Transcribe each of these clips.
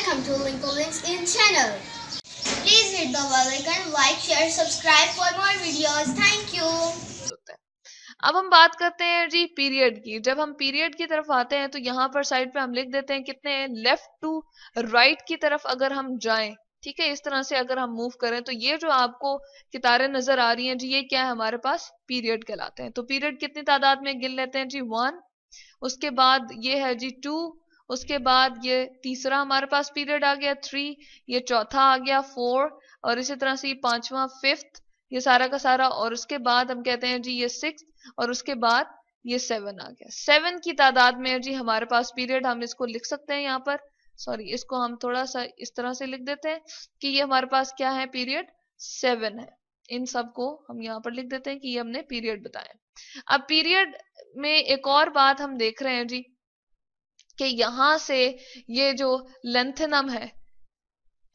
Welcome to Lincoln's in channel. Please hit the bell icon, like, share, subscribe for more videos. Thank you. अब हम बात करते हैं जी period की। जब हम पीरियड की तरफ आते हैं तो यहाँ पर साइड पे हम लिख देते हैं कितने लेफ्ट टू राइट की तरफ अगर हम जाएं, ठीक है, इस तरह से अगर हम मूव करें तो ये जो आपको कितारें नजर आ रही हैं जी, ये क्या है, हमारे पास पीरियड कहलाते हैं। तो पीरियड कितनी तादाद में गिन लेते हैं जी, 1, उसके बाद ये है जी 2, उसके बाद ये तीसरा हमारे पास पीरियड आ गया 3, ये चौथा आ गया 4, और इसी तरह से ये पांचवा 5th, ये सारा का सारा, और उसके बाद हम कहते हैं जी ये 6, और उसके बाद ये 7 आ गया। 7 की तादाद में है जी हमारे पास पीरियड। हम इसको लिख सकते हैं यहाँ पर, सॉरी इसको हम थोड़ा सा इस तरह से लिख देते हैं कि ये हमारे पास क्या है, पीरियड 7 है। इन सब को हम यहाँ पर लिख देते हैं कि ये हमने पीरियड बताया। अब पीरियड में एक और बात हम देख रहे हैं जी कि यहां से ये जो लेंथनम है,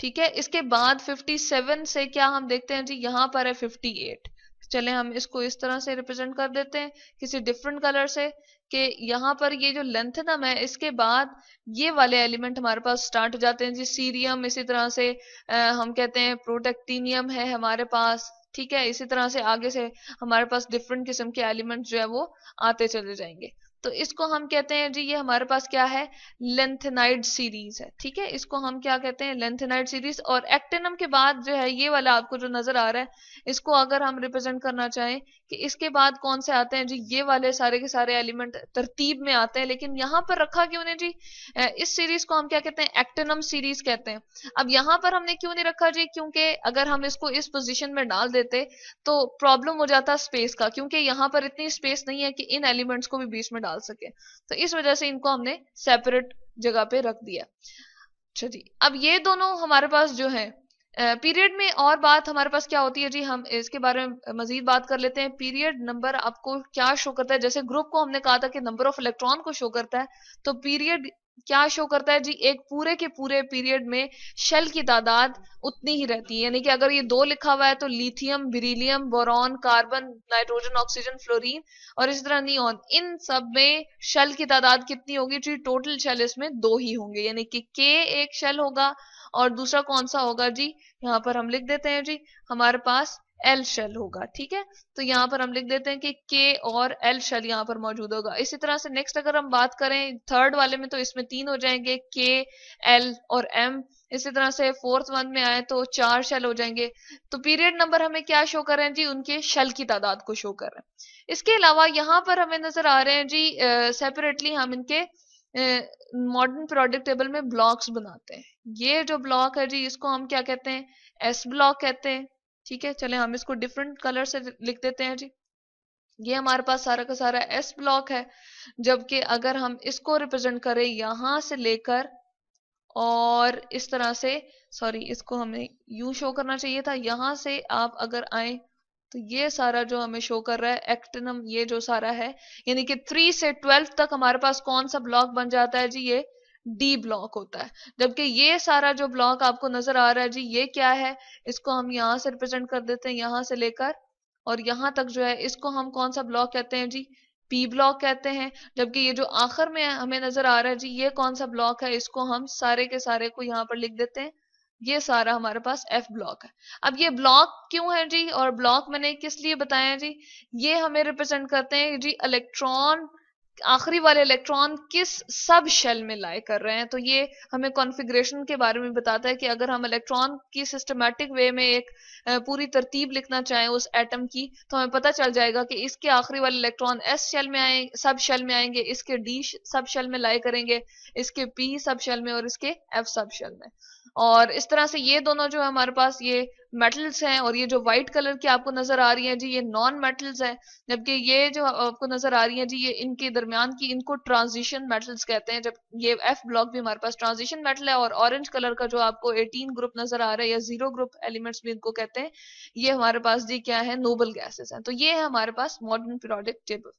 ठीक है, इसके बाद 57 से क्या हम देखते हैं जी, यहां पर है 58। चले हम इसको इस तरह से रिप्रेजेंट कर देते हैं किसी डिफरेंट कलर से कि यहाँ पर ये जो लेंथनम है इसके बाद ये वाले एलिमेंट हमारे पास स्टार्ट हो जाते हैं जी, सीरियम, इसी तरह से हम कहते हैं प्रोटेक्टिनियम है हमारे पास, ठीक है, इसी तरह से आगे से हमारे पास डिफरेंट किस्म के एलिमेंट जो है वो आते चले जाएंगे। तो इसको हम कहते हैं जी, ये हमारे पास क्या है, लेंथेनाइड सीरीज है, ठीक है, इसको हम क्या कहते हैं, लेंथेनाइड सीरीज। और एक्टिनम के बाद जो है ये वाला आपको जो नजर आ रहा है, इसको अगर हम रिप्रेजेंट करना चाहें कि इसके बाद कौन से आते हैं जी, ये वाले सारे के सारे एलिमेंट तरतीब में आते हैं, लेकिन यहाँ पर रखा क्यों नहीं जी, इस सीरीज को हम क्या कहते हैं, एक्टिनम सीरीज कहते हैं। अब यहाँ पर हमने क्यों नहीं रखा जी, क्योंकि अगर हम इसको इस पोजीशन में डाल देते तो प्रॉब्लम हो जाता स्पेस का, क्योंकि यहाँ पर इतनी स्पेस नहीं है कि इन एलिमेंट्स को भी बीच में डाल सके, तो इस वजह से इनको हमने सेपरेट जगह पे रख दिया। अच्छा जी, अब ये दोनों हमारे पास जो है पीरियड में और बात हमारे पास क्या होती है जी, हम इसके बारे में मजीद बात कर लेते हैं। पीरियड नंबर आपको क्या शो करता है, जैसे ग्रुप को हमने कहा था कि नंबर ऑफ इलेक्ट्रॉन को शो करता है, तो पीरियड क्या शो करता है जी, एक पूरे के पूरे पीरियड में शेल की तादाद उतनी ही रहती है। यानी कि अगर ये 2 लिखा हुआ है तो lithium, beryllium, boron, carbon, nitrogen, oxygen, fluorine और इस तरह नियॉन, इन सब में शेल की तादाद कितनी होगी जी, टोटल शेल इसमें 2 ही होंगे, यानी कि के एक शेल होगा और दूसरा कौन सा होगा जी, यहाँ पर हम लिख देते हैं जी हमारे पास एल शेल होगा, ठीक है। तो यहाँ पर हम लिख देते हैं कि के और एल शेल यहाँ पर मौजूद होगा। इसी तरह से नेक्स्ट अगर हम बात करें थर्ड वाले में, तो इसमें 3 हो जाएंगे, के, एल और एम। इसी तरह से फोर्थ वन में आए तो 4 शेल हो जाएंगे। तो पीरियड नंबर हमें क्या शो कर रहे हैं जी, उनके शेल की तादाद को शो कर रहे हैं। इसके अलावा यहाँ पर हमें नजर आ रहे हैं जी सेपरेटली हम इनके मॉडर्न पीरियोडिक टेबल में ब्लॉक्स बनाते हैं। ये जो ब्लॉक है जी, इसको हम क्या कहते हैं, एस ब्लॉक कहते हैं, ठीक है। चले हम इसको डिफरेंट कलर से लिख देते हैं जी, ये हमारे पास सारा का सारा एस ब्लॉक है। जबकि अगर हम इसको रिप्रेजेंट करें यहां से लेकर और इस तरह से, सॉरी इसको हमें यू शो करना चाहिए था, यहां से आप अगर आए तो ये सारा जो हमें शो कर रहा है एक्टिनम, ये जो सारा है, यानी कि 3 से 12 तक हमारे पास कौन सा ब्लॉक बन जाता है जी, ये डी ब्लॉक होता है। जबकि ये सारा जो ब्लॉक आपको नजर आ रहा है जी, ये क्या है, इसको हम यहां से रिप्रेजेंट कर देते हैं, यहां से लेकर और यहां तक जो है, इसको हम कौन सा ब्लॉक कहते हैं जी, पी ब्लॉक कहते हैं। जबकि ये जो आखिर में हमें नजर आ रहा है जी, ये कौन सा ब्लॉक है, इसको हम सारे के सारे को यहाँ पर लिख देते हैं, ये सारा हमारे पास एफ ब्लॉक है। अब ये ब्लॉक क्यों है जी, और ब्लॉक मैंने किस लिए बताया जी, ये हमें रिप्रेजेंट करते हैं जी इलेक्ट्रॉन, आखिरी वाले इलेक्ट्रॉन किस सब शेल में लाई कर रहे हैं। तो ये हमें कॉन्फ़िगरेशन के बारे में बताता है कि अगर हम इलेक्ट्रॉन की सिस्टमैटिक वे में एक पूरी तरतीब लिखना चाहें उस एटम की, तो हमें पता चल जाएगा कि इसके आखिरी वाले इलेक्ट्रॉन एस शेल में आए, सब शेल में आएंगे, इसके डी सब शेल में लाई करेंगे, इसके पी सब शेल में और इसके एफ सब शेल में। और इस तरह से ये दोनों जो है हमारे पास ये मेटल्स हैं, और ये जो व्हाइट कलर की आपको नजर आ रही है जी, ये नॉन मेटल्स हैं। जबकि ये जो आपको नजर आ रही है जी, ये इनके दरमियान की, इनको ट्रांजिशन मेटल्स कहते हैं। जब ये एफ ब्लॉक भी हमारे पास ट्रांजिशन मेटल है। और ऑरेंज कलर का जो आपको 18 ग्रुप नजर आ रहा है, या 0 ग्रुप एलिमेंट्स भी इनको कहते हैं, ये हमारे पास जी क्या है, नोबल गैसेस हैं। तो ये है हमारे पास मॉडर्न पीरियोडिक टेबल।